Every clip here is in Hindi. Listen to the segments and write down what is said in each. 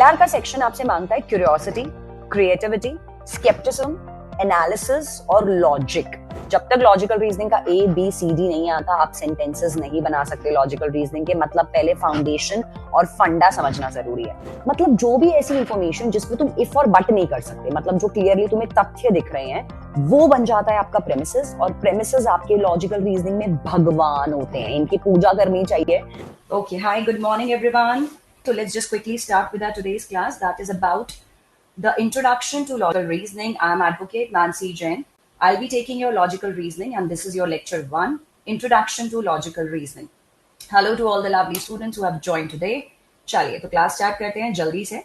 KR का सेक्शन आपसे मांगता है क्यूरियोसिटी, क्रिएटिविटी, स्केप्टिसिज्म, एनालिसिस और लॉजिक। जब तक लॉजिकल रीजनिंग का ABCD नहीं आता आप सेंटेंसेस नहीं बना सकते लॉजिकल रीजनिंग के। मतलब पहले फाउंडेशन और फंडा समझना जरूरी है। मतलब जो भी ऐसी इंफॉर्मेशन जिसमें तुम इफ और बट नहीं कर सकते, मतलब जो क्लियरली तुम्हें तथ्य दिख रहे हैं, वो बन जाता है आपका प्रेमिसेस। और प्रेमिसेस आपके लॉजिकल रीजनिंग में भगवान होते हैं, इनकी पूजा करनी चाहिए। Okay, hi, good morning everyone. So let's just quickly start with our today's class that is about the introduction to logical reasoning. I'm advocate Nancy Jain. I'll be taking your logical reasoning and this is your lecture 1, Introduction to Logical Reasoning. Hello to all the lovely students who have joined today. चलिए तो क्लास स्टार्ट करते हैं जल्दी से।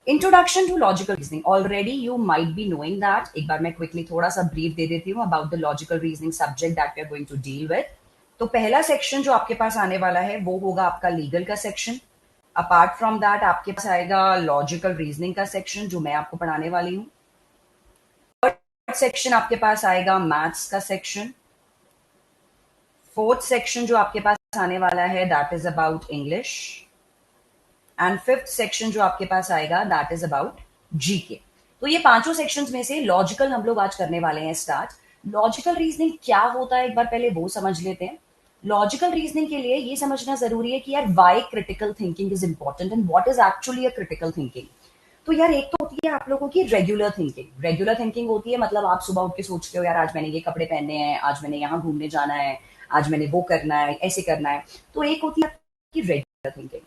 Introduction to Logical Reasoning. Already you might be knowing that. एक बार मैं quickly थोड़ा सा brief दे देती हूँ about the logical reasoning subject that we are going to deal with. तो पहला सेक्शन जो आपके पास आने वाला है वो होगा आपका लीगल का सेक्शन। अपार्ट फ्रॉम दैट आपके पास आएगा लॉजिकल रीजनिंग का सेक्शन जो मैं आपको पढ़ाने वाली हूँ। थर्ड सेक्शन आपके पास आएगा मैथ्स का सेक्शन। फोर्थ सेक्शन जो आपके पास आने वाला है that is about English. And fifth section जो आपके पास आएगा दैट इज अबाउट जीके। तो ये पांचों सेक्शंस में से लॉजिकल हम लोग आज करने वाले हैं स्टार्ट। लॉजिकल रीजनिंग क्या होता है एक बार पहले वो समझ लेते हैं। लॉजिकल रीजनिंग के लिए ये समझना जरूरी है कि यार why critical thinking is important and what is actually a critical thinking. तो यार एक तो होती है आप लोगों की रेगुलर थिंकिंग। रेगुलर थिंकिंग होती है मतलब आप सुबह उठ के सोचते हो यार आज मैंने ये कपड़े पहनने हैं, आज मैंने यहाँ घूमने जाना है, आज मैंने वो करना है, ऐसे करना है। तो एक होती है आपकी रेगुलर थिंकिंग।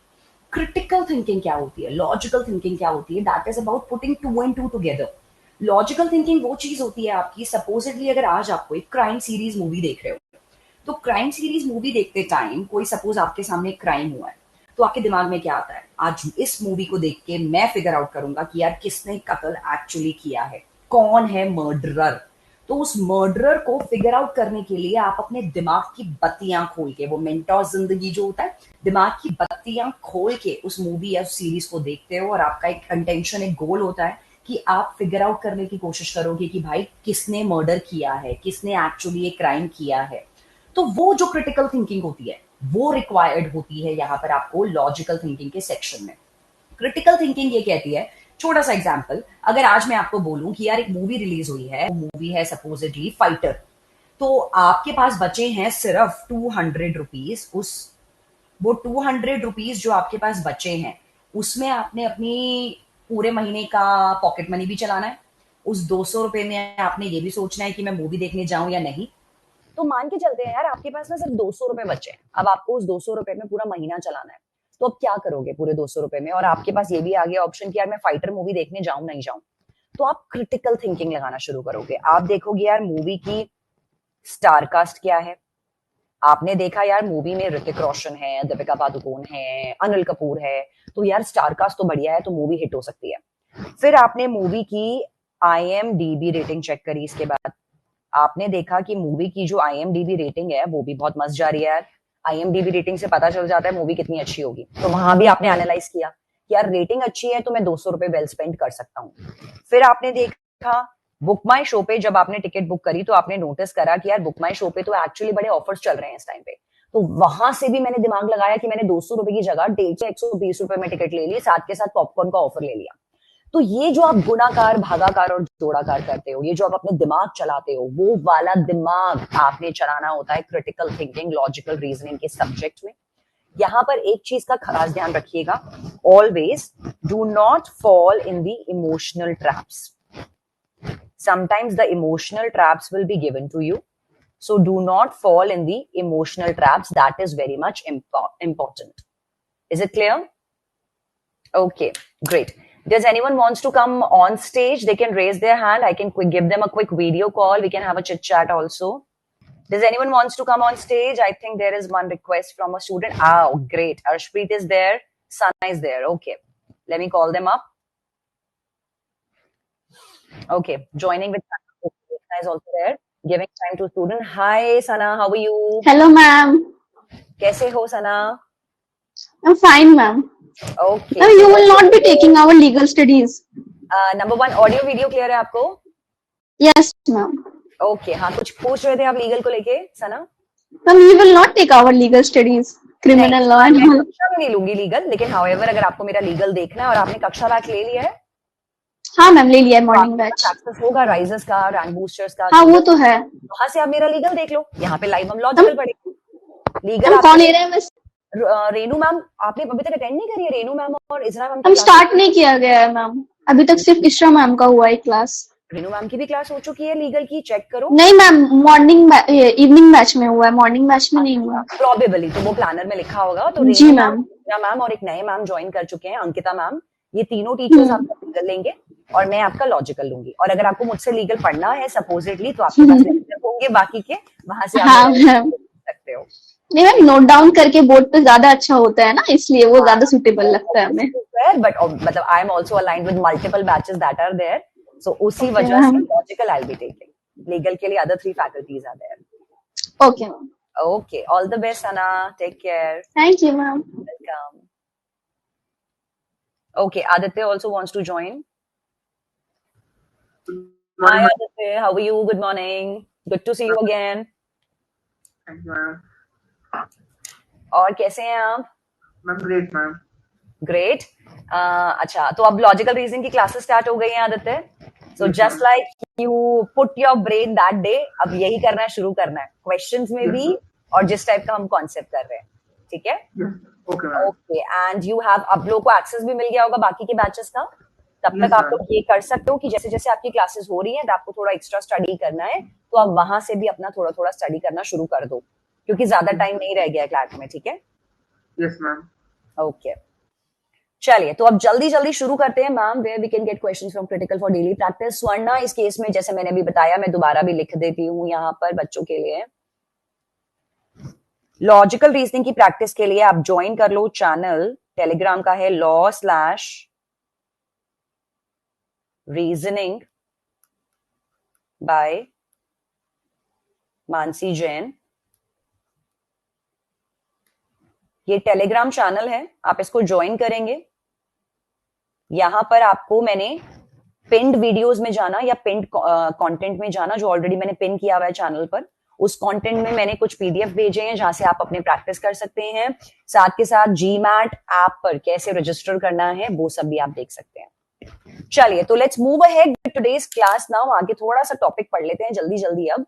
क्रिटिकल थिंकिंग क्या होती है, लॉजिकल थिंकिंग क्या होती है, that is about putting 2 and 2 together. Logical thinking वो चीज होती है आपकी, सपोजिटली अगर आज आप कोई क्राइम सीरीज मूवी देख रहे हो तो क्राइम सीरीज मूवी देखते टाइम कोई सपोज आपके सामने क्राइम हुआ है तो आपके दिमाग में क्या आता है, आज इस मूवी को देख के मैं फिगर आउट करूंगा कि यार किसने कत्ल एक्चुअली किया है, कौन है मर्डरर। तो उस मर्डरर को फिगर आउट करने के लिए आप अपने दिमाग की बत्तियां खोल के, वो मेंटोर जिंदगी जो होता है, दिमाग की बत्तियां खोल के उस मूवी या उस सीरीज को देखते हो और आपका एक इंटेंशन, एक गोल होता है कि आप फिगर आउट करने की कोशिश करोगे कि भाई किसने मर्डर किया है, किसने एक्चुअली ये क्राइम किया है। तो वो जो क्रिटिकल थिंकिंग होती है वो रिक्वायर्ड होती है यहाँ पर आपको लॉजिकल थिंकिंग के सेक्शन में। क्रिटिकल थिंकिंग ये कहती है, छोटा सा एग्जांपल, अगर आज मैं आपको बोलूं कि यार एक मूवी रिलीज हुई है, मूवी है सपोजिटली फाइटर, तो आपके पास बचे हैं सिर्फ 200 रुपीज। वो 200 रुपीज जो आपके पास बचे हैं उसमें आपने अपनी पूरे महीने का पॉकेट मनी भी चलाना है। उस 200 रुपए में आपने ये भी सोचना है कि मैं मूवी देखने जाऊं या नहीं। तो मान के चलते हैं यार आपके पास ना सिर्फ 200 रुपए बचे हैं, अब आपको उस 200 रुपए में पूरा महीना चलाना है। तो अब क्या करोगे पूरे 200 रुपए में, और आपके पास ये भी आ गया ऑप्शन कि यार मैं फाइटर मूवी देखने जाऊं नहीं जाऊं। तो आप क्रिटिकल थिंकिंग लगाना शुरू करोगे। आप देखोगे यार मूवी की स्टार कास्ट क्या है। आपने देखा यार मूवी में ऋतिक रोशन है, दीपिका पादुकोण है, अनिल कपूर है, तो यार स्टार कास्ट तो बढ़िया है, तो मूवी हिट हो सकती है। फिर आपने मूवी की IMDb रेटिंग चेक करी। इसके बाद आपने देखा कि मूवी की जो IMDb रेटिंग है वो भी बहुत मस्त जा रही है यार। IMDb रेटिंग से पता चल जाता है मूवी कितनी अच्छी होगी। तो वहां भी आपने एनालाइज किया कि यार रेटिंग अच्छी है तो मैं 200 रुपए वेल स्पेंड कर सकता हूँ। फिर आपने देखा बुक माई शो पे, जब आपने टिकट बुक करी तो आपने नोटिस करा कि यार बुक माई शो पे तो एक्चुअली बड़े ऑफर्स चल रहे हैं इस टाइम पे। तो वहां से भी मैंने दिमाग लगाया कि मैंने 200 रुपए की जगह 150 120 रुपए में टिकट ले ली, साथ के साथ पॉपकॉर्न का ऑफर ले लिया। तो ये जो आप गुणाकार, भागाकार और जोड़ाकार करते हो, ये जो आप अपने दिमाग चलाते हो, वो वाला दिमाग आपने चलाना होता है क्रिटिकल थिंकिंग, लॉजिकल रीजनिंग के सब्जेक्ट में। यहां पर एक चीज का खास ध्यान रखिएगा, always do not fall in the emotional traps. Sometimes the emotional traps will be given to you. So do not fall in the emotional traps. That is very much important. Is it clear? Okay, great. Does anyone wants to come on stage? They can raise their hand. I can give them a quick video call. We can have a chit chat also. Does anyone wants to come on stage? I think there is one request from a student. Oh, great. Arshpreet is there. Sana is there. Okay. Let me call them up. Okay, joining with Sana. Sana is also there. Giving time to student. Hi, Sana. How are you? Hello, ma'am. कैसे हो Sana? I'm fine, ma'am. Okay. Ma'am, you will not be taking our legal studies. Number one, audio video clear है आपको? Yes, ma'am. Okay, हाँ कुछ पूछ रहे थे आप लीगल को लेके Sana? Ma'am, you will not take our legal studies. Criminal law मैं एंड ऑल। कक्षा में नहीं लूंगी लीगल, लेकिन हाउएवर अगर आपको मेरा लीगल देखना है और आपने कक्षा बैच ले लिया है हाँ मैम, ले लिया है तो मॉर्निंग आपके बैच। पास एक्सेस होगा राइजर्स का, रैंक बूस्टर्स का, हाँ वो Kindle तो है। वहां से आप मेरा लीगल देख लो। यहाँ पे लाइव हम हम लॉजिकल पढ़ेंगे। लीगल हम आपके कौन ले लिए रहे हैं बस? रेनू मैम, आपने अभी तक अटेंड नहीं करी है? रेनू मैम और इजरा मैम की हम क्लास। स्टार्ट नहीं किया गया है मैम, अभी तक सिर्फ इशरा मैम का हुआ है क्लास। रेनू मैम की भी क्लास हो चुकी है लीगल की, चेक करो। नहीं मैम, मॉर्निंग इवनिंग बैच में हुआ है, मॉर्निंग बैच में नहीं हुआ। प्रोबेबली तो वो प्लानर में लिखा होगा। तो जी रेनू मैम, मैम। इजरा मैम और एक नए मैम ज्वाइन कर चुके हैं, अंकिता मैम। ये तीनों टीचर्स हम्म। आपका लीगल लेंगे और मैं आपका लॉजिकल लूंगी। और अगर आपको मुझसे लीगल पढ़ना है सपोजिटली तो आपके पास लेक्चर होंगे बाकी के, वहां से आप हाँ मेरा मैम। देख सकते हो। नहीं मैम, नोट डाउन करके बोर्ड पे ज्यादा अच्छा होता है ना, इसलिए वो ज्यादा सुटेबल लगता है हमें। बट मतलब I am also aligned with multiple batches that are there, so उसी ओके वजह से ma'am. Logical I be taking. Legal के लिए other 3 faculties are there. Okay ma'am. Okay, all the best, Anna. Take care. Thank you ma'am. Welcome. Okay, Aditya also wants to join. Hi, Morning, ma'am. Aditya. How are you? Good morning. Good to see you again. Thank you, ma'am. और कैसे हैं आप? Ma'am, great, ma'am. ग्रेट। अच्छा, तो अब लॉजिकल रीजनिंग की क्लासेस स्टार्ट हो गई हैं आदित्य। सो Yes, just ma'am. Like you put your brain that day, अब यही करना शुरू करना है, क्वेश्चंस में Yes, भी ma'am. और जिस टाइप का हम कॉन्सेप्ट कर रहे हैं। ठीक है? Yes. Okay, ma'am. Okay, and you have, आप लोगों को एक्सेस भी मिल गया होगा बाकी के बैचेस का। तब Yes, तक आप ma'am. लोग ये कर सकते हो कि जैसे जैसे आपकी क्लासेस हो रही हैं, आपको थोड़ा एक्स्ट्रा स्टडी करना है तो आप वहां से भी अपना थोड़ा थोड़ा स्टडी करना शुरू कर दो, क्योंकि ज्यादा टाइम नहीं रह गया क्लास में। ठीक है? Yes, ma'am. ओके, चलिए तो अब जल्दी जल्दी शुरू करते हैं ma'am, where we can get questions from critical for daily practice. वरना इस केस में जैसे मैंने भी बताया, मैं दोबारा भी लिख देती हूँ यहाँ पर बच्चों के लिए। लॉजिकल रीजनिंग की प्रैक्टिस के लिए आप ज्वाइन कर लो चैनल, टेलीग्राम का है law/reasoning बाय मानसी जैन। ये टेलीग्राम चैनल है, आप इसको ज्वाइन करेंगे। यहां पर आपको मैंने पिन्ड वीडियोस में जाना या पिन्ड कंटेंट में जाना, जो ऑलरेडी मैंने पिन किया हुआ है चैनल पर। उस कंटेंट में मैंने कुछ पीडीएफ भेजे हैं जहां से आप अपने प्रैक्टिस कर सकते हैं। साथ के साथ जीमैट ऐप पर कैसे रजिस्टर करना है वो सब भी आप देख सकते हैं। चलिए तो let's move ahead with today's class now. आगे थोड़ा सा टॉपिक पढ़ लेते हैं जल्दी जल्दी अब।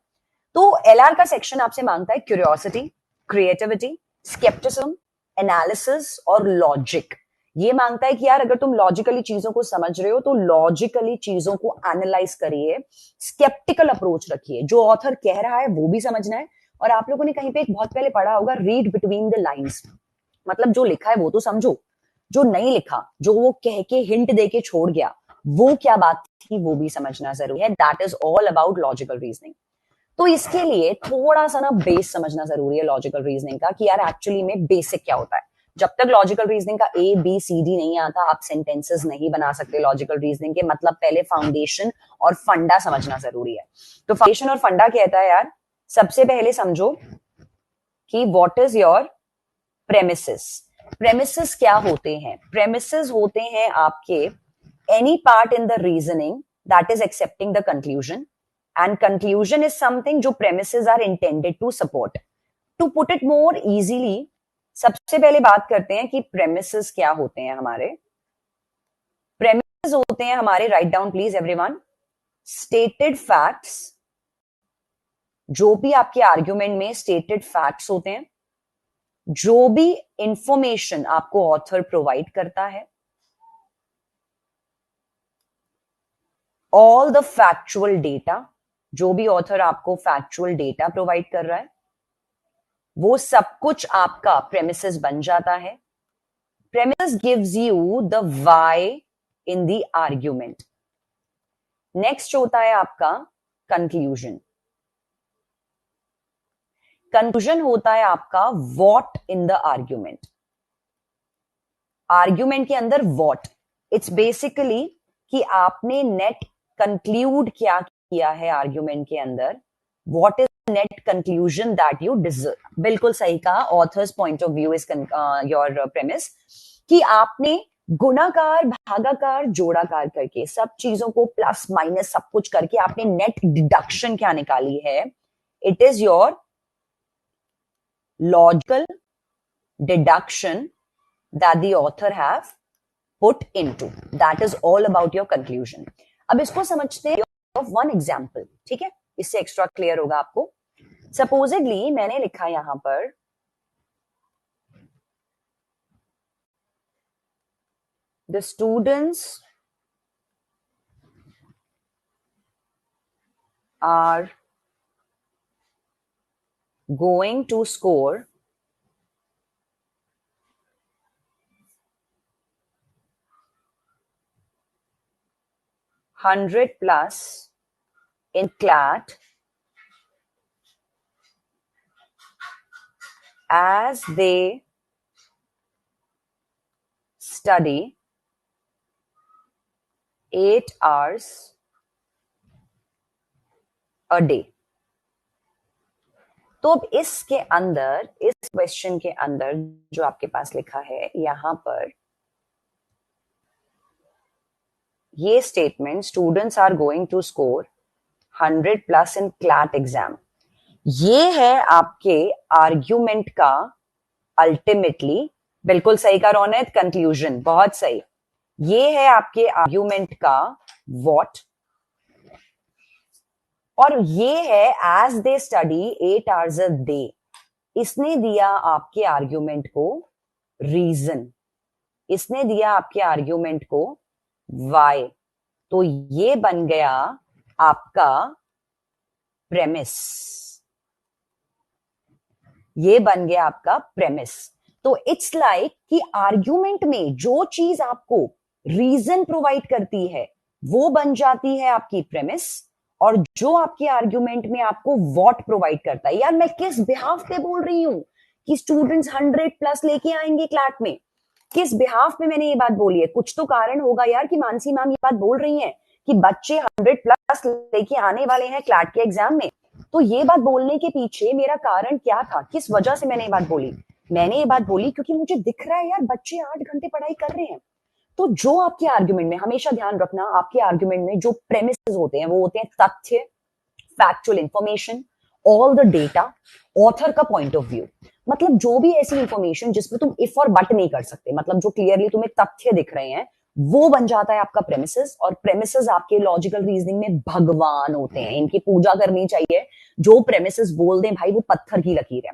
तो एलआर का सेक्शन आपसे मांगता है क्यूरियोसिटी, क्रिएटिविटी, स्केप्टिसिज्म, एनालिसिस और लॉजिक। ये मांगता है कि यार अगर तुम लॉजिकली चीजों को समझ रहे हो तो लॉजिकली चीजों को एनालाइज करिए, स्केप्टिकल अप्रोच रखिए, जो ऑथर कह रहा है वो भी समझना है। और आप लोगों ने कहीं पे एक बहुत पहले पढ़ा होगा, रीड बिटवीन द लाइंस, मतलब जो लिखा है वो तो समझो, जो नहीं लिखा, जो वो कह के हिंट दे के छोड़ गया, वो क्या बात थी वो भी समझना जरूरी है। That is all about logical reasoning. तो इसके लिए थोड़ा सा ना बेस समझना जरूरी है लॉजिकल रीजनिंग का, कि यार एक्चुअली में बेसिक क्या होता है। जब तक लॉजिकल रीजनिंग का ए बी सी डी नहीं आता, आप सेंटेंसेस नहीं बना सकते लॉजिकल रीजनिंग के। मतलब पहले फाउंडेशन और फंडा समझना जरूरी है। तो फाउंडेशन और फंडा कहता है यार, सबसे पहले समझो कि what is your premises. Premises क्या होते हैं? प्रेमिसेस होते हैं आपके any part in the reasoning that is accepting the conclusion, and conclusion is something जो premises are intended to support. To put it more easily, सबसे पहले बात करते हैं कि premises क्या होते हैं हमारे। premises होते हैं हमारे, write down please everyone, stated facts, जो भी आपके आर्ग्यूमेंट में stated facts होते हैं, जो भी इंफॉर्मेशन आपको ऑथर प्रोवाइड करता है, all the factual data, जो भी ऑथर आपको फैक्चुअल डेटा प्रोवाइड कर रहा है, वो सब कुछ आपका प्रेमिसेस बन जाता है। Premises gives you the why in the argument. Next होता है आपका कंक्लूजन। कंक्लूजन होता है आपका what in the argument. Argument के अंदर व्हाट, इट्स बेसिकली कि आपने नेट कंक्लूड क्या किया है आर्ग्यूमेंट के अंदर। What is net conclusion that you deserve. बिल्कुल सही कहा, authors point of view is your premise, कि आपने गुणाकार, भागाकार, जोड़ाकार करके सब चीजों को प्लस माइनस सब कुछ करके आपने नेट डिडक्शन क्या निकाली है। It is your logical deduction that the author have put into. That is all about your conclusion. अब इसको समझते हैं of one example, ठीक है? इससे एक्स्ट्रा क्लियर होगा आपको. Supposedly मैंने लिखा यहां पर the students are going to score 100 plus in CLAT as they study 8 hours a day. तो अब इसके अंदर, इस क्वेश्चन के अंदर जो आपके पास लिखा है यहां पर, ये statement students are going to score 100 plus in CLAT exam, ये है आपके आर्ग्यूमेंट का अल्टीमेटली, बिल्कुल सही का रौनक, कंक्लूजन, बहुत सही. ये है आपके आर्ग्यूमेंट का व्हाट, और ये है as they study 8 hours a day. इसने दिया आपके आर्ग्यूमेंट को रीजन, इसने दिया आपके आर्ग्यूमेंट को वाई. तो ये बन गया आपका प्रेमिस, ये बन गया आपका प्रेमिस. तो इट्स लाइक कि आर्ग्यूमेंट में जो चीज आपको रीजन प्रोवाइड करती है वो बन जाती है आपकी प्रेमिस, और जो आपके आर्ग्यूमेंट में आपको व्हाट प्रोवाइड करता है. यार मैं किस बिहाफ पे बोल रही हूं कि स्टूडेंट्स 100 प्लस लेके आएंगे क्लैट में, किस बिहाफ पे मैंने ये बात बोली है? कुछ तो कारण होगा यार कि मानसी मैम ये बात बोल रही हैं कि बच्चे 100 प्लस लेके आने वाले हैं क्लैट के एग्जाम में. तो ये बात बोलने के पीछे मेरा कारण क्या था, किस वजह से मैंने ये बात बोली? मैंने ये बात बोली क्योंकि मुझे दिख रहा है यार बच्चे 8 घंटे पढ़ाई कर रहे हैं. तो जो आपके आर्ग्यूमेंट में, हमेशा ध्यान रखना, आपके आर्ग्यूमेंट में जो प्रेमिसेस होते हैं वो होते हैं तथ्य, factual information, all the data, author का पॉइंट ऑफ व्यू. मतलब जो भी ऐसी इंफॉर्मेशन जिसमें तुम इफ और बट नहीं कर सकते, मतलब जो क्लियरली तुम्हें तथ्य दिख रहे हैं, वो बन जाता है आपका प्रेमिसेस. और प्रेमिसेस आपके लॉजिकल रीजनिंग में भगवान होते हैं, इनकी पूजा करनी चाहिए. जो प्रेमिसेस बोल दें भाई वो पत्थर की लकीर है.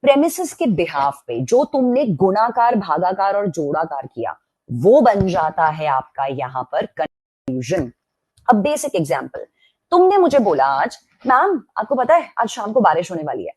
प्रेमिसेस के बिहाफ पे जो तुमने गुणाकार, भागाकार और जोड़ाकार किया वो बन जाता है आपका यहां पर कंक्लूजन. अब बेसिक एग्जांपल, तुमने मुझे बोला आज मैम आपको पता है आज शाम को बारिश होने वाली है.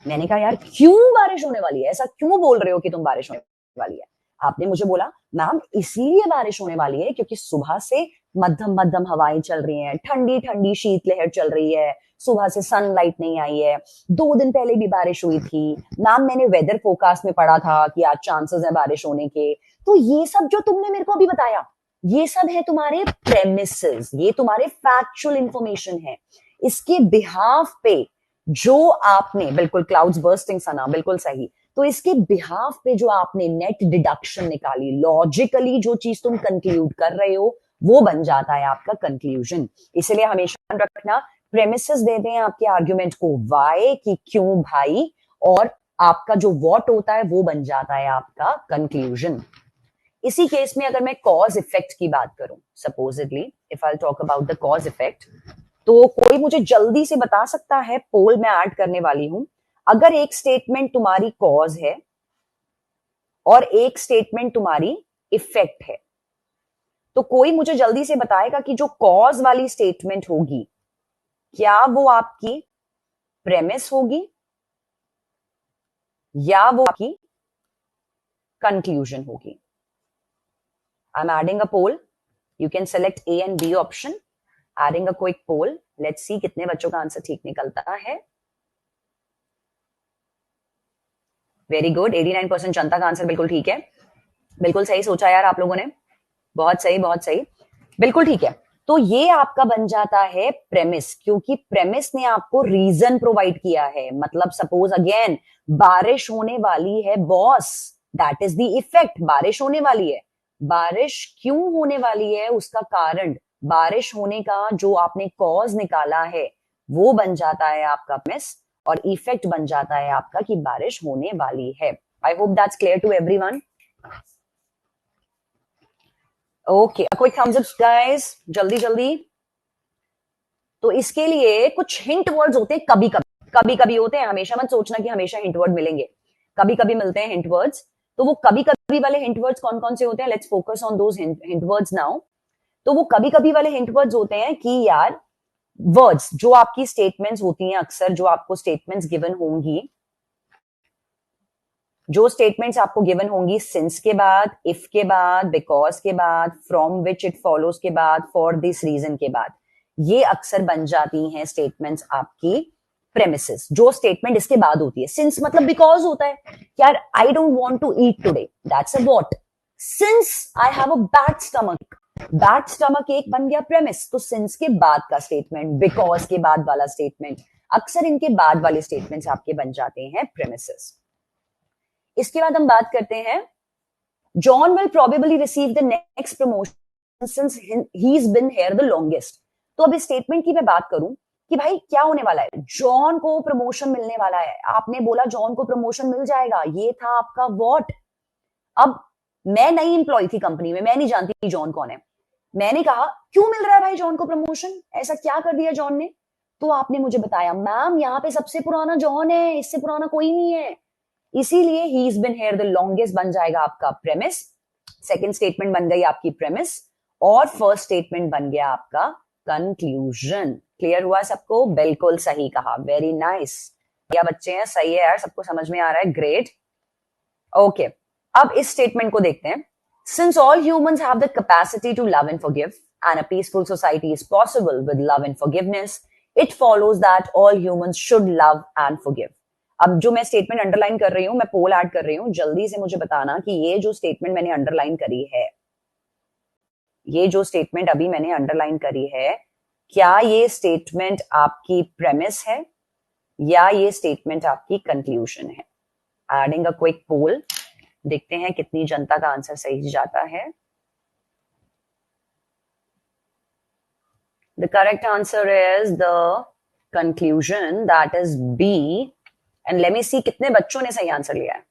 मैंने कहा यार क्यों बारिश होने वाली है, ऐसा क्यों बोल रहे हो कि तुम बारिश होने वाली है? आपने मुझे बोला मैम इसीलिए बारिश होने वाली है क्योंकि सुबह से मध्यम मध्यम हवाएं चल रही हैं, ठंडी ठंडी शीतलहर चल रही है, सुबह से सनलाइट नहीं आई है, 2 दिन पहले भी बारिश हुई थी मैम, मैंने वेदर फोरकास्ट में पढ़ा था कि आज चांसेस है बारिश होने के. तो ये सब जो तुमने मेरे को अभी बताया ये सब है तुम्हारे प्रेमिसेस, ये तुम्हारे फैक्चुअल इंफॉर्मेशन है. इसके बिहाफ पे जो आपने, बिल्कुल क्लाउड्स बर्स्टिंग सना, बिल्कुल सही. तो इसके बिहाफ पे जो आपने नेट डिडक्शन निकाली, लॉजिकली जो चीज तुम कंक्लूड कर रहे हो वो बन जाता है आपका कंक्लूजन. इसलिए हमेशा रखना प्रेमिसेस देते हैं आपके आर्ग्यूमेंट को वाई कि क्यों भाई, और आपका जो व्हाट होता है वो बन जाता है आपका कंक्लूजन. इसी केस में अगर मैं कॉज इफेक्ट की बात करूं, supposedly if I talk about the cause effect, तो कोई मुझे जल्दी से बता सकता है, पोल में ऐड करने वाली हूं, अगर एक स्टेटमेंट तुम्हारी कॉज है और एक स्टेटमेंट तुम्हारी इफेक्ट है, तो कोई मुझे जल्दी से बताएगा कि जो कॉज वाली स्टेटमेंट होगी क्या वो आपकी प्रेमिस होगी या वो आपकी कंक्लूजन होगी? I'm adding a poll. You can select A and B option. Adding a quick poll. Let's see कितने बच्चों का आंसर ठीक निकलता है. वेरी गुड, 89% जनता का आंसर बिल्कुल ठीक है. बिल्कुल सही सोचा यार आप लोगों ने, बहुत सही बहुत सही, बिल्कुल ठीक है. तो ये आपका बन जाता है प्रेमिस, क्योंकि प्रेमिस ने आपको रीजन प्रोवाइड किया है. मतलब सपोज अगेन बारिश होने वाली है boss, that is the effect. बारिश होने वाली है, बारिश क्यों होने वाली है उसका कारण, बारिश होने का जो आपने कॉज निकाला है वो बन जाता है आपका प्रेमिस, और इफेक्ट बन जाता है आपका कि बारिश होने वाली है. I hope that's clear to everyone. Okay, a quick thumbs up guys, जल्दी जल्दी. तो इसके लिए कुछ हिंट वर्ड्स होते हैं, कभी कभी होते हैं, हमेशा मत सोचना कि हमेशा हिंट वर्ड मिलेंगे, कभी कभी मिलते हैं हिंट वर्ड्स. तो वो कभी कभी वाले हिंट वर्ड्स कौन कौन से होते हैं? Let's focus on those hint words now. तो वो कभी कभी वाले हिंट वर्ड्स होते हैं कि यार वर्ड्स जो आपकी स्टेटमेंट्स होती हैं, अक्सर जो आपको स्टेटमेंट्स गिवन होंगी, जो स्टेटमेंट्स आपको गिवन होंगी सिंस के बाद, इफ के बाद, बिकॉज के बाद, फ्रॉम विच इट फॉलोज के बाद, फॉर दिस रीजन के बाद, ये अक्सर बन जाती हैं स्टेटमेंट्स आपकी प्रेमिसेस. जो स्टेटमेंट इसके बाद होती है, सिंस मतलब बिकॉज होता है, यार I don't want to eat today, that's a what. Since I have a bad stomach, bad stomach एक बन गया प्रेमिस. तो सिंस के बाद का स्टेटमेंट, बिकॉज के बाद वाला स्टेटमेंट, अक्सर इनके बाद वाले स्टेटमेंट्स आपके बन जाते हैं प्रेमिसेस. इसके बाद हम बात करते हैं, John will probably receive the next promotion since he is been here the longest. तो अब इस स्टेटमेंट की मैं बात करूं कि भाई क्या होने वाला है, जॉन को प्रमोशन मिलने वाला है. आपने बोला जॉन को प्रमोशन मिल जाएगा, ये था आपका व्हाट. अब मैं नई एम्प्लॉय थी कंपनी में, मैं नहीं जानती जॉन कौन है. मैंने कहा क्यों मिल रहा है भाई जॉन को प्रमोशन, ऐसा क्या कर दिया जॉन ने? तो आपने मुझे बताया मैम यहाँ पे सबसे पुराना जॉन है, इससे पुराना कोई नहीं है, इसीलिए he is been here the longest बन जाएगा आपका प्रेमिस. सेकंड स्टेटमेंट बन गई आपकी प्रेमिस, और फर्स्ट स्टेटमेंट बन गया आपका कंक्लूजन. क्लियर हुआ सबको? बिल्कुल सही कहा, वेरी नाइस. क्या बच्चे हैं, सही है यार, सबको समझ में आ रहा है, ग्रेट. ओके, अब इस स्टेटमेंट को देखते हैं. Since all humans have the capacity to love and forgive and a peaceful society is possible with love and forgiveness, it follows that all humans should love and forgive. अब जो मैं स्टेटमेंट अंडरलाइन कर रही हूं, मैं पोल ऐड कर रही हूं, जल्दी से मुझे बताना कि ये जो स्टेटमेंट मैंने अंडरलाइन करी है, ये जो स्टेटमेंट अभी मैंने अंडरलाइन करी है, क्या ये स्टेटमेंट आपकी प्रेमिस है या ये स्टेटमेंट आपकी कंक्लूजन है? एडिंग अ क्विक पोल, देखते हैं कितनी जनता का आंसर सही जाता है. The correct answer is the conclusion, that is B. And let me see कितने बच्चों ने सही आंसर लिया है.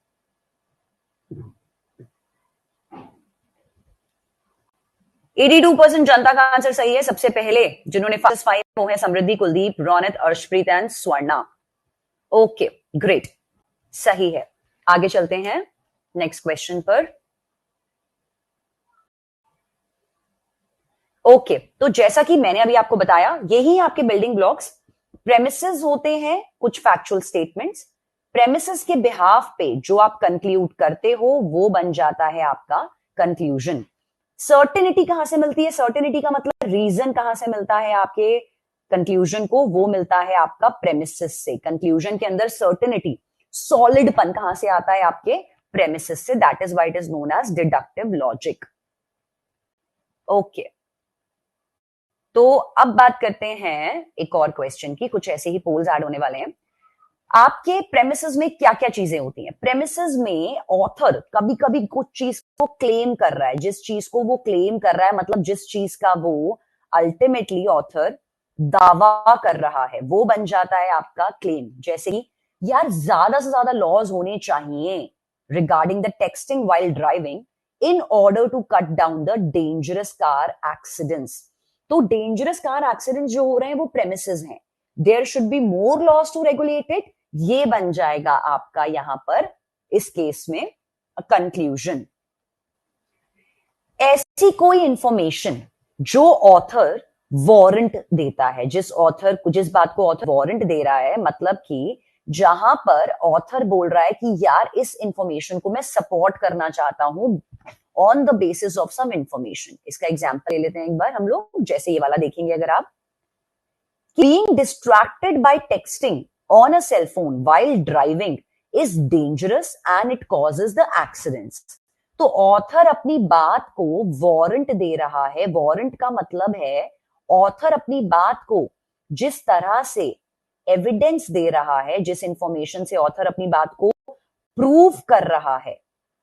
एटी 82% जनता का आंसर सही है. सबसे पहले जिन्होंने फर्स्ट 5 वो है Samriddhi, Kuldeep, Raunak, Arshpreet and Swarna. Okay great, सही है. आगे चलते हैं नेक्स्ट क्वेश्चन पर. ओके, तो जैसा कि मैंने अभी आपको बताया, यही आपके बिल्डिंग ब्लॉक्स. प्रेमिसेस होते हैं कुछ फैक्चुअल स्टेटमेंट्स. प्रेमिसेस के बिहाफ पे जो आप कंक्लूड करते हो वो बन जाता है आपका कंक्लूजन. सर्टेनिटी कहां से मिलती है? सर्टेनिटी का मतलब रीजन कहां से मिलता है आपके कंक्लूजन को? वो मिलता है आपका प्रेमिसेस से. कंक्लूजन के अंदर सर्टेनिटी, सॉलिडपन कहां से आता है? आपके प्रेमिसेस से. That is why it is known as deductive logic. Okay, तो अब बात करते हैं एक और क्वेश्चन की. कुछ ऐसे ही पोल्स ऐड होने वाले हैं. आपके प्रेमिसेस में क्या क्या चीजें होती हैं? प्रेमिसेस में ऑथर कभी कभी कुछ चीज को क्लेम कर रहा है. जिस चीज को वो क्लेम कर रहा है, मतलब जिस चीज का वो अल्टीमेटली ऑथर दावा कर रहा है, वो बन जाता है आपका क्लेम. जैसे कि यार ज्यादा से ज्यादा लॉज होने चाहिए regarding the texting while driving in order to cut down the dangerous car accidents. तो डेंजरस कार एक्सीडेंट जो हो रहे हैं वो प्रेमिसेस हैं. There should be more laws to regulate it. ये बन जाएगा आपका यहां पर इस केस में कंक्लूजन. ऐसी कोई इंफॉर्मेशन जो ऑथर वारंट देता है, जिस बात को ऑथर वारंट दे रहा है, मतलब कि जहां पर ऑथर बोल रहा है कि यार इस इंफॉर्मेशन को मैं सपोर्ट करना चाहता हूं on the basis of some information. इसका एग्जांपल ले लेते हैं एक बार हम लोग. जैसे ये वाला देखेंगे अगर आप, being distracted by texting on a cell phone while driving is dangerous and it causes the accidents. तो ऑथर अपनी बात को वारंट दे रहा है. वारंट का मतलब है ऑथर अपनी बात को जिस तरह से एविडेंस दे रहा है, जिस इंफॉर्मेशन से ऑथर अपनी बात को प्रूव कर रहा है,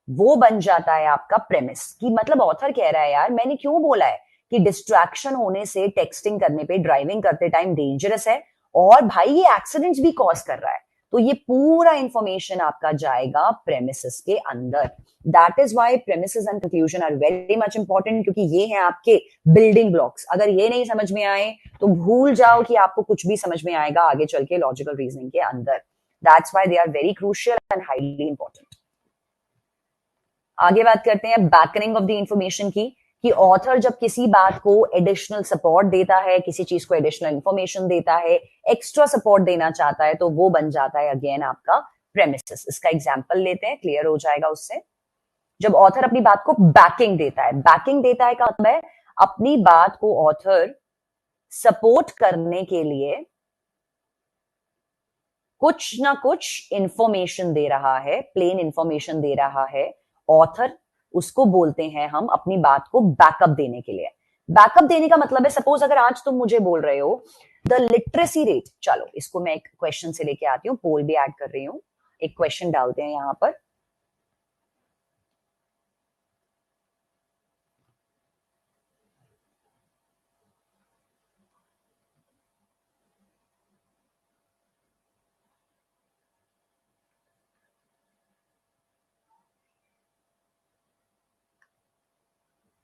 वो बन जाता है आपका प्रेमिस. कि मतलब ऑथर कह रहा है यार मैंने क्यों बोला है कि डिस्ट्रैक्शन होने से टेक्सटिंग करने पे, ड्राइविंग करते टाइम डेंजरस है, और भाई ये एक्सीडेंट्स भी कॉज कर रहा है. तो ये पूरा इंफॉर्मेशन आपका जाएगा प्रेमिसेस के अंदर. That is why premises and conclusion are very much important, क्योंकि ये हैं आपके बिल्डिंग ब्लॉक्स. अगर ये नहीं समझ में आए तो भूल जाओ कि आपको कुछ भी समझ में आएगा आगे चल के लॉजिकल रीजनिंग के अंदर. That's why they are very crucial and highly important. आगे बात करते हैं बैकनिंग ऑफ द इंफॉर्मेशन की, कि ऑथर जब किसी बात को एडिशनल सपोर्ट देता है, किसी चीज को एडिशनल इंफॉर्मेशन देता है, एक्स्ट्रा सपोर्ट देना चाहता है, तो वो बन जाता है अगेन आपका प्रेमिसेस. इसका एग्जांपल लेते हैं, क्लियर हो जाएगा उससे. जब ऑथर अपनी बात को बैकिंग देता है, बैकिंग देता है का मतलब है अपनी बात को ऑथर सपोर्ट करने के लिए कुछ ना कुछ इंफॉर्मेशन दे रहा है, प्लेन इंफॉर्मेशन दे रहा है ऑथर, उसको बोलते हैं हम अपनी बात को बैकअप देने के लिए. बैकअप देने का मतलब है, सपोज अगर आज तुम मुझे बोल रहे हो द लिटरेसी रेट, चलो इसको मैं एक क्वेश्चन से लेके आती हूँ, पोल भी ऐड कर रही हूँ, एक क्वेश्चन डालते हैं यहां पर.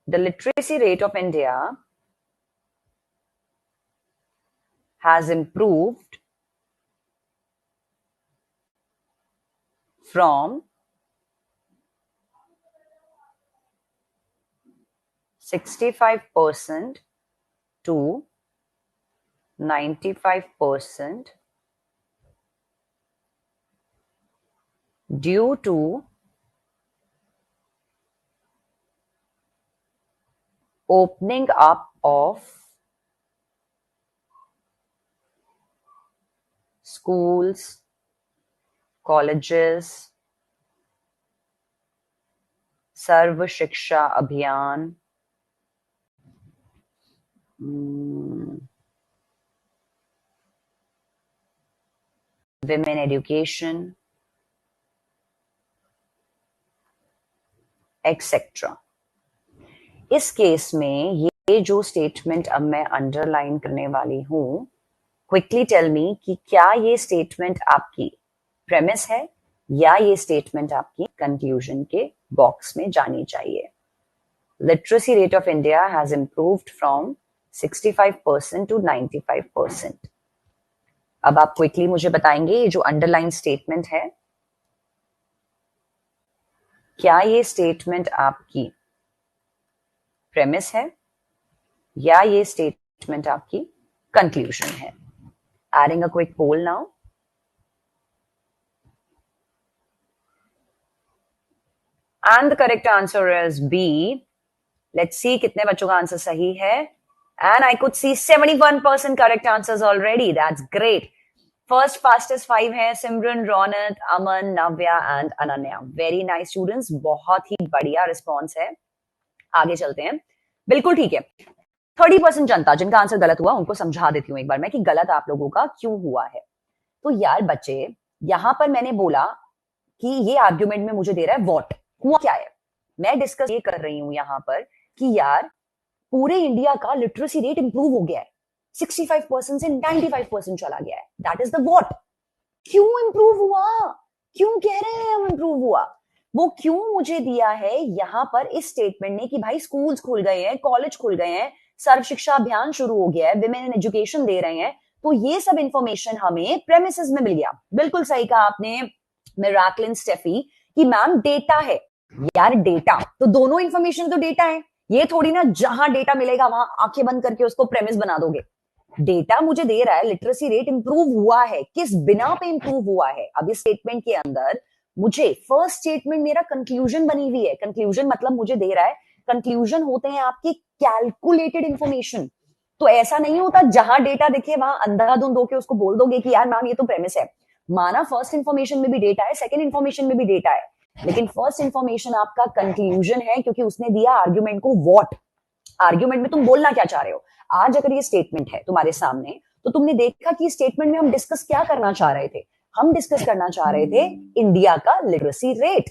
The literacy rate of India has improved from 65% to 95% due to opening up of schools, colleges, सर्व शिक्षा अभियान, women education, एक्सेट्रा. इस केस में ये जो स्टेटमेंट अब मैं अंडरलाइन करने वाली हूं, क्विकली टेल मी कि क्या ये स्टेटमेंट आपकी प्रेमिस है या ये स्टेटमेंट आपकी कंक्लूजन के बॉक्स में जानी चाहिए. Literacy rate of India has improved from 65% to 95%. अब आप क्विकली मुझे बताएंगे ये जो अंडरलाइन स्टेटमेंट है, क्या ये स्टेटमेंट आपकी प्रेमिस है या ये स्टेटमेंट आपकी कंक्लूजन है. Adding a quick poll now. And the correct answer is B. Let's see कितने बच्चों का आंसर सही है. And I could see 71% correct answers already. That's great. First fastest 5 है Simran, Raunak, Aman, Navya and Ananya. Very nice students, बहुत ही बढ़िया रिस्पॉन्स है. आगे चलते हैं. बिल्कुल ठीक है. 30% जनता जिनका आंसर गलत हुआ उनको समझा देती हूँ एक बार मैं कि गलत आप लोगों का क्यों हुआ है. तो यार बच्चे, यहां पर मैंने बोला कि ये आर्ग्यूमेंट में मुझे दे रहा है वॉट. हुआ क्या है, मैं डिस्कस ये कर रही हूं यहां पर कि यार पूरे इंडिया का लिटरेसी रेट इंप्रूव हो गया है, 65% से 95% चला गया है. That is the what. क्यों इंप्रूव हुआ, क्यों कह रहे हैं हम इंप्रूव हुआ, वो क्यों मुझे दिया है यहां पर इस स्टेटमेंट ने कि भाई स्कूल्स खुल गए हैं, कॉलेज खुल गए हैं, सर्व शिक्षा अभियान शुरू हो गया है, विमेन इन एजुकेशन दे रहे हैं. तो ये सब इंफॉर्मेशन हमें प्रेमिसेस में मिल गया. बिल्कुल सही कहा आपने मिराकलिन स्टेफी कि मैम डेटा है. यार डेटा तो दोनों इंफॉर्मेशन तो डेटा है. ये थोड़ी ना जहां डेटा मिलेगा वहां आंखें बंद करके उसको प्रेमिस बना दोगे. डेटा मुझे दे रहा है लिटरेसी रेट इंप्रूव हुआ है, किस बिना पे इंप्रूव हुआ है. अब इस स्टेटमेंट के अंदर मुझे फर्स्ट स्टेटमेंट मेरा कंक्लूजन बनी हुई है. कंक्लूजन मतलब मुझे दे रहा है, कंक्लूजन होते हैं आपके कैलकुलेटेड इंफॉर्मेशन. तो ऐसा नहीं होता जहां डेटा दिखे वहां अंधाधुंध होके उसको बोल दोगे कि यार मैम ये तो प्रेमिस है. माना फर्स्ट इंफॉर्मेशन में भी डेटा है, सेकंड इंफॉर्मेशन में भी डेटा है, लेकिन फर्स्ट इंफॉर्मेशन आपका कंक्लूजन है क्योंकि उसने दिया आर्ग्यूमेंट को व्हाट. आर्ग्यूमेंट में तुम बोलना क्या चाह रहे हो. आज अगर ये स्टेटमेंट है तुम्हारे सामने तो तुमने देखा कि स्टेटमेंट में हम डिस्कस क्या करना चाह रहे थे. हम डिस्कस करना चाह रहे थे इंडिया का लिटरेसी रेट.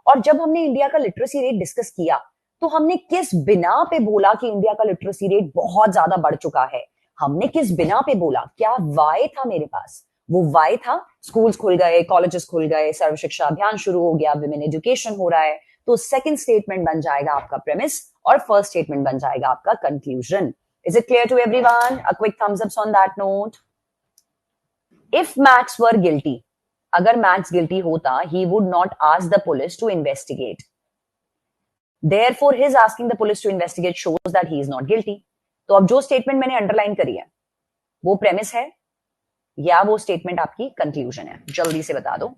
और जब हमने इंडिया का लिटरेसी रेट डिस्कस किया तो हमने किस बिना पे बोला कि इंडिया का लिटरेसी रेट बहुत ज्यादा बढ़ चुका है. हमने किस बिना पे बोला, क्या वाई था मेरे पास, वो वाई था, स्कूल्स खुल गए, कॉलेजेस खुल गए, सर्व शिक्षा अभियान शुरू हो गया, विमेन एजुकेशन हो रहा है, तो सेकंड स्टेटमेंट बन जाएगा आपका प्रेमिस और फर्स्ट स्टेटमेंट बन जाएगा आपका conclusion. Is it clear to everyone? A quick thumbs ups on that note. If Max were guilty, अगर Max guilty होता, he would not ask the police to investigate. Therefore, his asking the police to investigate shows that he is not guilty. तो अब जो स्टेटमेंट मैंने अंडरलाइन करी है वो प्रेमिस है या वो स्टेटमेंट आपकी कंक्लूजन है? जल्दी से बता दो.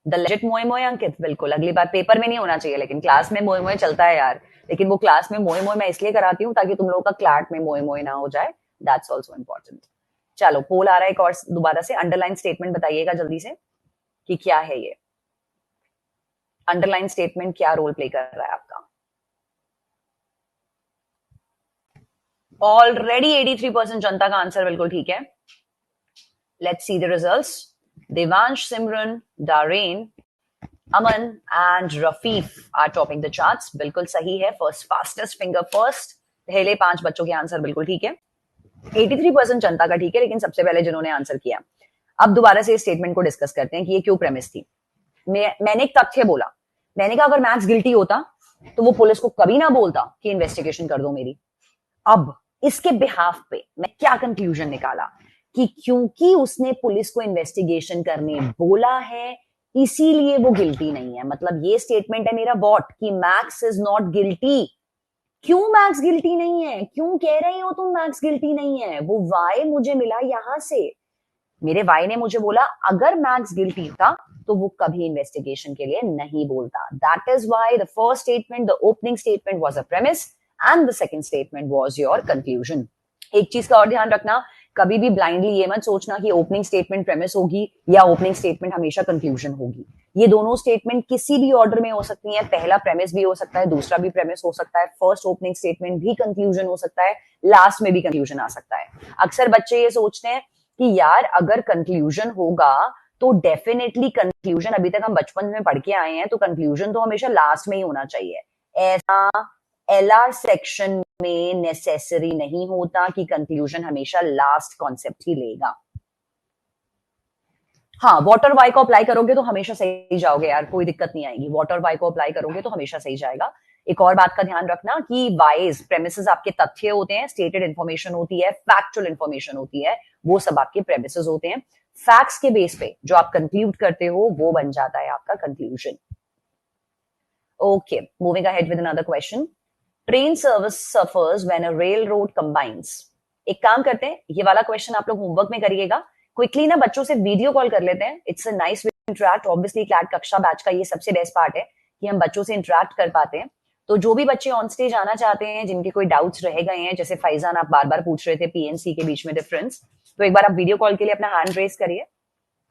द लेजिट मोए मोए अंकित, बिल्कुल. अगली बार पेपर में नहीं होना चाहिए, लेकिन क्लास में मोए मोए चलता है यार. लेकिन वो क्लास में मोए मोए मैं इसलिए कराती हूँ ताकि तुम लोगों का क्लैट में मोए मोए ना हो जाए. That's also important. चलो, पोल आ रहा है एक और दोबारा से. अंडरलाइन स्टेटमेंट बताइएगा जल्दी से कि क्या है ये अंडरलाइन स्टेटमेंट, क्या रोल प्ले कर रहा है आपका. ऑलरेडी 83% जनता का आंसर बिल्कुल ठीक है. Let's see the results. Devansh, Simran, Daren, Aman and Rafif are topping the charts. बिल्कुल सही है. First fastest finger first. पहले 5 बच्चों के आंसर बिल्कुल ठीक है. 83% जनता का ठीक है, लेकिन सबसे पहले जिन्होंने आंसर किया. अब दोबारा से इस स्टेटमेंट को डिस्कस करते हैं कि ये क्यों प्रेमिस थी. मैंने एक तथ्य बोला. मैंने कहा अगर मैक्स गिल्टी होता तो वो पुलिस को कभी ना बोलता कि इन्वेस्टिगेशन कर दो मेरी. अब इसके बिहाफ पे मैं क्या कंक्लूजन निकाला कि क्योंकि उसने पुलिस को इन्वेस्टिगेशन करने बोला है इसीलिए वो गिल्टी नहीं है. मतलब ये स्टेटमेंट है मेरा बॉट कि मैक्स इज नॉट गिल्टी. क्यों मैक्स गिल्टी नहीं है? क्यों कह रहे हो तुम मैक्स गिल्टी नहीं है? वो वाई मुझे मिला यहां से. मेरे वाई ने मुझे बोला अगर मैक्स गिल्टी था तो वो कभी इन्वेस्टिगेशन के लिए नहीं बोलता. That is why the first statement, the opening statement was a premise and the second statement was your conclusion. एक चीज का और ध्यान रखना, कभी भी ब्लाइंडली ये मत सोचना कि ओपनिंग स्टेटमेंट प्रेमिस होगी या ओपनिंग स्टेटमेंट हमेशा कंक्लूजन होगी. ये दोनों स्टेटमेंट किसी भी ऑर्डर में हो सकती हैं. पहला प्रेमिस भी हो सकता है, दूसरा भी प्रेमिस हो सकता है, फर्स्ट ओपनिंग स्टेटमेंट भी कंक्लूजन हो सकता है, लास्ट में भी कंक्लूजन आ सकता है. अक्सर बच्चे ये सोचते हैं कि यार अगर कंक्लूजन होगा तो डेफिनेटली कंक्लूजन, अभी तक हम बचपन में पढ़ के आए हैं तो कंक्लूजन तो हमेशा लास्ट में ही होना चाहिए. ऐसा एलआर सेक्शन में नेसेसरी नहीं होता कि कंक्लूजन हमेशा लास्ट कॉन्सेप्ट ही लेगा. हाँ, वॉटर वाई को अप्लाई करोगे तो हमेशा सही जाओगे यार, कोई दिक्कत नहीं आएगी. वॉटर वाई को अप्लाई करोगे तो हमेशा सही जाएगा. एक और बात का ध्यान रखना कि वाइज प्रेमिसेस आपके तथ्य होते हैं, स्टेटेड इंफॉर्मेशन होती है, फैक्चुअल इंफॉर्मेशन होती है, वो सब आपके प्रेमिसेस होते हैं. फैक्ट्स के बेस पे जो आप कंक्लूड करते हो वो बन जाता है आपका conclusion. Okay, moving ahead with another question. Train service suffers when a rail road combines. एक काम करते हैं, ये वाला क्वेश्चन आप लोग होमवर्क में करिएगा. क्विकली ना बच्चों से वीडियो कॉल कर लेते हैं. It's a nice way to interact. Obviously CLAT कक्षा बैच का ये सबसे बेस्ट पार्ट है कि हम बच्चों से इंटरेक्ट कर पाते हैं. तो जो भी बच्चे ऑन स्टेज आना चाहते हैं, जिनके कोई डाउट्स रह गए हैं, जैसे फैजान आप बार बार पूछ रहे थे पीएनसी के बीच में डिफरेंस, तो एक बार आप वीडियो कॉल के लिए अपना हैंड रेस करिए.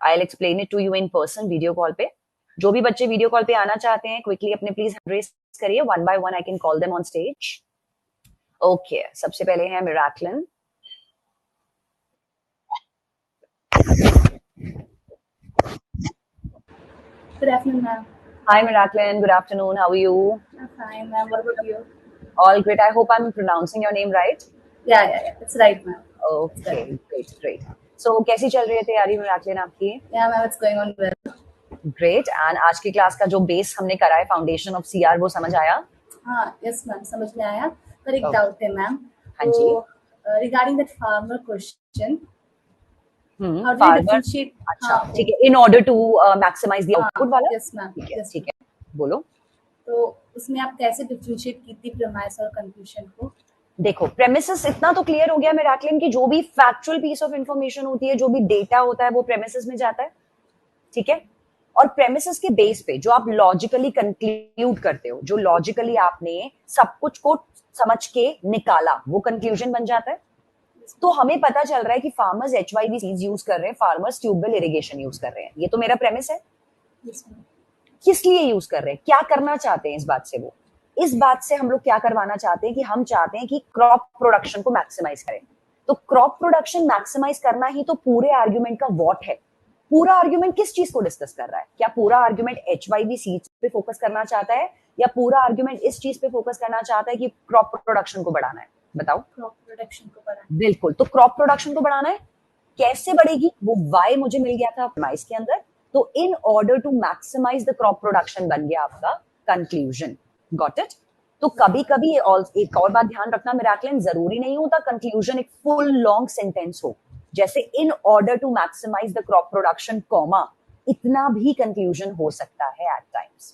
I will explain it to you in person video call पे. जो भी बच्चे वीडियो कॉल पे आना चाहते हैं क्विकली अपने प्लीज हैंड रेस करिए. One by one I can call them on stage. Okay, सबसे पहले है मिराकलिन. Good afternoon, ma'am. Hi Miraklin, good afternoon. How are you? I'm fine, ma'am. What about you? All great. I hope I'm pronouncing your name right. Yeah. It's right, ma'am. Okay, great. So कैसी चल रही है तैयारी Miraklin आपकी? Yeah, ma'am. It's going on well. Great. And आज की क्लास का जो बेस हमने करा है फाउंडेशन ऑफ सीआर वो समझ आया? हाँ, yes, ma'am. समझ में आया. पर एक डाउट है, मैम. हाँ जी. Regarding that farmer question. How do you farmer. differentiate? अच्छा, ठीक है. In order to maximize the output वाला? Yes, ma'am. ठीक है. बोलो. तो उसमें आप कैसे डिफरेंशिएट की थी प्रेमाइस और कंक्लूजन को? देखो, प्रेमिसेस इतना तो क्लियर हो गया मिराकलिन कि जो भी फैक्चुअल पीस ऑफ इंफॉर्मेशन होती है, जो भी डेटा होता है वो प्रेमिसेस में जाता है. ठीक है. और प्रेमिसेस के बेस पे जो आप लॉजिकली कंक्लूड करते हो, जो लॉजिकली आपने सब कुछ को समझ के निकाला, वो कंक्लूजन बन जाता है. तो हमें पता चल रहा है कि फार्मर्स एचवाईवी सीड्स यूज कर रहे हैं, फार्मर्स ट्यूबवेल इरिगेशन यूज कर रहे हैं. ये तो मेरा प्रेमिस है. Yes, ma'am. किस लिए यूज कर रहे हैं, क्या करना चाहते हैं इस बात से? वो इस बात से हम लोग क्या करवाना चाहते हैं कि हम चाहते हैं कि क्रॉप प्रोडक्शन को मैक्सिमाइज करें. तो क्रॉप प्रोडक्शन मैक्सिमाइज करना ही तो पूरे आर्ग्यूमेंट का वॉट है. पूरा आर्ग्यूमेंट किस चीज को डिस्कस कर रहा है? क्या पूरा आर्ग्यूमेंट एचवाईवी सीड्स पे फोकस करना चाहता है या पूरा आर्ग्यूमेंट इस चीज पे फोकस करना चाहता है कि क्रॉप प्रोडक्शन को बढ़ाना है? बताओ. क्रॉप प्रोडक्शन को बढ़ाना. बिल्कुल. तो क्रॉप प्रोडक्शन को बढ़ाना है. कैसे बढ़ेगी, वो y मुझे मिल गया था प्रेमाइज के अंदर, तो in order to maximize the crop production बन गया आपका कंक्लूजन. Got it? तो कभी कभी एक और बात ध्यान रखना मिराकलिन, जरूरी नहीं होता कंक्लूजन एक फुल लॉन्ग सेंटेंस हो. जैसे in order to maximize the crop production comma, इतना भी कंक्लूजन हो सकता है एट टाइम्स.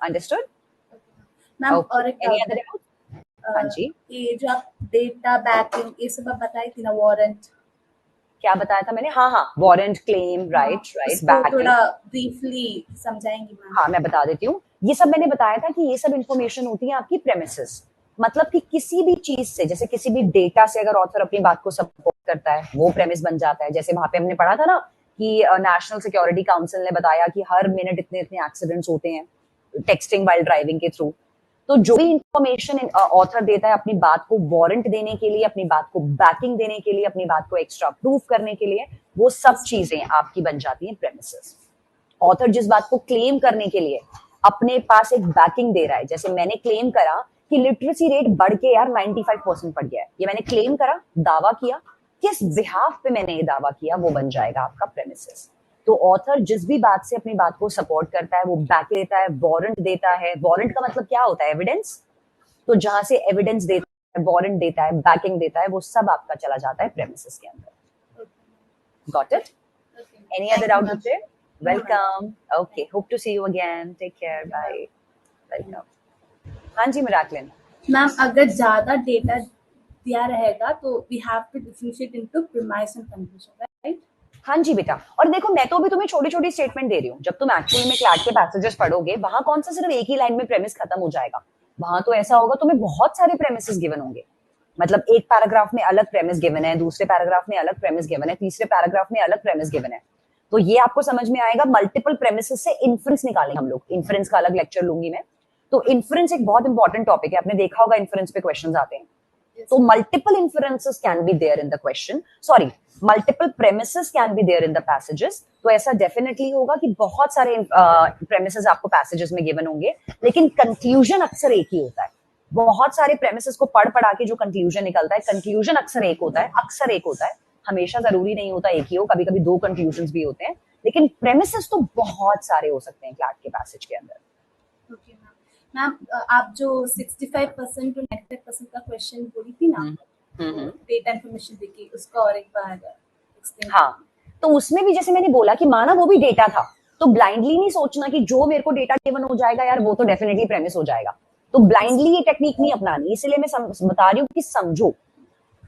अंडरस्टूड? मैम और एक एनी अदर डाउट? हाँ जी, ये जो आप डेटा बैकिंग ये सब आप बताई थी ना, वारंट क्या बताया था मैंने? हाँ, वारंट क्लेम, राइट, उसको थोड़ा ब्रीफली समझाएंगी मैम? हाँ, मैं बता देती हूँ. ये सब मैंने बताया था कि ये सब इंफॉर्मेशन होती है आपकी प्रेमिसेस. मतलब कि किसी भी चीज से, जैसे किसी भी डेटा से अगर ऑथर अपनी बात को सपोर्ट करता है, वो प्रेमिस बन जाता है. जैसे वहां पे हमने पढ़ा था ना कि नेशनल सिक्योरिटी काउंसिल ने बताया कि हर मिनट इतने इतने एक्सीडेंट्स होते हैं टेक्सटिंग वाइल ड्राइविंग के थ्रू. तो जो भी इंफॉर्मेशन ऑथर देता है अपनी बात को वारंट देने के लिए, अपनी बात को बैकिंग देने के लिए, अपनी बात को एक्स्ट्रा प्रूफ करने के लिए, वो सब चीजें आपकी बन जाती हैं प्रेमिसेस. ऑथर जिस बात को क्लेम करने के लिए अपने पास एक बैकिंग दे रहा है, जैसे मैंने क्लेम करा कि लिटरेसी रेट बढ़ के यार 95% पड़ गया है, ये मैंने क्लेम करा, दावा किया, किस बिहाफ पे मैंने ये दावा किया, वो बन जाएगा आपका प्रेमिसेस. तो ऑथर जिस भी बात से अपनी बात को सपोर्ट करता है, वो बैक देता है, वारंट देता है. वारंट का मतलब क्या होता है? एविडेंस. तो जहां से एविडेंस देता है, वारंट देता है, बैकिंग देता है, वो सब आपका चला जाता है प्रेमिसेस के अंदर. Got it? Any other doubt बच्चे? Welcome. Okay, hope to see you again. Take care. Bye. Welcome. हाँ जी मिराकलिन. मैम अगर ज्यादा डेटा दिया रहेगा तो we have to differentiate into premise and conclusion, right? हाँ जी बेटा. और देखो मैं तो अभी तुम्हें छोटी छोटी स्टेटमेंट दे रही हूँ. जब तुम एक्चुअली में क्लैट के पैसेजेस पढ़ोगे, वहां कौन सा सिर्फ एक ही लाइन में प्रेमिस खत्म हो जाएगा. वहां तो ऐसा होगा तुम्हें बहुत सारे प्रेमिसेस गिवन होंगे. मतलब एक पैराग्राफ में अलग प्रेमिस गिवन है, दूसरे पैराग्राफ में अलग प्रेमिस गिवन है, तीसरे पैराग्राफ में अलग प्रेमिस गिवन है. तो ये आपको समझ में आएगा. मल्टीपल प्रेमिसेस से इन्फ्रेंस निकालेंगे हम लोग. इन्फ्रेंस का अलग लेक्चर लूंगी मैं. तो इन्फ्रेंस एक बहुत इंपॉर्टेंट टॉपिक है. आपने देखा होगा इन्फ्रेंस पे क्वेश्चंस आते हैं. तो multiple inferences can be there in the question, sorry multiple premises can be there in the passages. तो ऐसा डेफिनेटली होगा कि बहुत सारे प्रेमिसेस आपको पैसेजेस में गिवन होंगे, लेकिन कंक्लूजन अक्सर एक ही होता है. बहुत सारे प्रेमिसेस को पढ़ पढ़ा के जो कंक्लूजन निकलता है, कंक्लूजन अक्सर एक होता है. अक्सर एक होता है, हमेशा जरूरी नहीं होता एक ही हो. कभी कभी दो कंक्लूजन भी होते हैं, लेकिन प्रेमिसेस तो बहुत सारे हो सकते हैं क्लैट के पैसेज के अंदर. ओके मैम, आप जो 65% टू 95% का क्वेश्चन बोली थी ना, डेटा इंफॉर्मेशन देखिए उसका और एक बार एक्सप्लेन. हाँ, तो उसमें भी जैसे मैंने बोला कि माना वो भी डेटा था, तो ब्लाइंडली नहीं सोचना कि जो मेरे को डेटा गिवन हो जाएगा यार वो तो डेफिनेटली प्रेमिस हो जाएगा. तो ब्लाइंडली ये टेक्निक नहीं अपनानी. इसलिए मैं बता रही हूँ कि समझो.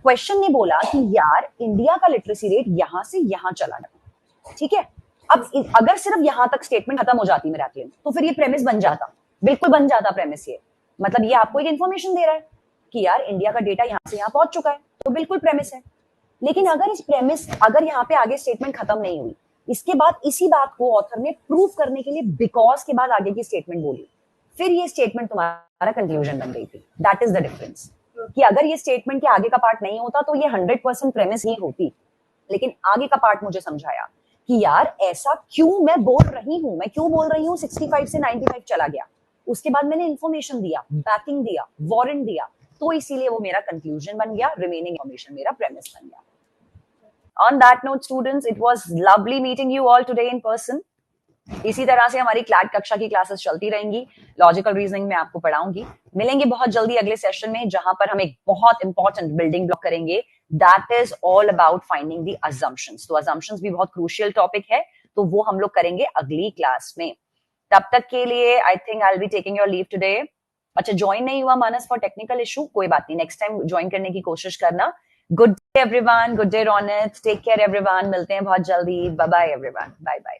क्वेश्चन ने बोला कि यार इंडिया का लिटरेसी रेट यहां से यहां चला गया, ठीक है. अब अगर सिर्फ यहां तक स्टेटमेंट खत्म हो जाती मिराकलिन, तो फिर ये प्रेमिस बन जाता, बिल्कुल बन जाता प्रेमिस. ये मतलब ये आपको एक इन्फॉर्मेशन दे रहा है कि यार इंडिया का डेटा यहां से यहां पहुंच चुका है, तो बिल्कुल प्रेमिस है. लेकिन अगर यहाँ पे आगे स्टेटमेंट खत्म नहीं हुई, इसके बाद इसी बात को ऑथर ने प्रूफ करने के लिए बिकॉज के बाद आगे की स्टेटमेंट बोली, फिर ये स्टेटमेंट तुम्हारा कंक्लूजन बन गई थी. That is the difference. कि अगर ये स्टेटमेंट के आगे का पार्ट नहीं होता तो ये 100% प्रेमिस ही होती, लेकिन आगे का पार्ट मुझे समझाया कि यार ऐसा क्यों मैं बोल रही हूँ, मैं क्यों बोल रही हूँ 65 से 95 चला गया. उसके बाद मैंने इन्फॉर्मेशन दिया, बैकिंग दिया, वारंट दिया, तो इसीलिए वो मेरा कंक्लूजन बन गया, रिमेनिंग इन्फॉर्मेशन मेरा प्रेमिस बन गया. On that note, students, it was lovely meeting you all today in person. इसी तरह से हमारी क्लैट कक्षा की क्लासेस चलती रहेंगी. लॉजिकल रीजनिंग में आपको पढ़ाऊंगी. मिलेंगे बहुत जल्दी अगले सेशन में, जहां पर हम एक बहुत इंपॉर्टेंट बिल्डिंग ब्लॉक करेंगे. That is all about finding the assumptions. तो अजम्पशंस भी बहुत क्रूशियल टॉपिक है, तो वो हम लोग करेंगे अगली क्लास में. तब तक के लिए I think I will be taking your leave today. अच्छा, ज्वाइन नहीं हुआ मानस फॉर टेक्निकल इशू, कोई बात नहीं, नेक्स्ट टाइम ज्वाइन करने की कोशिश करना. Good day everyone, good day Ronit, take care everyone. मिलते हैं बहुत जल्दी. Bye bye everyone, bye bye.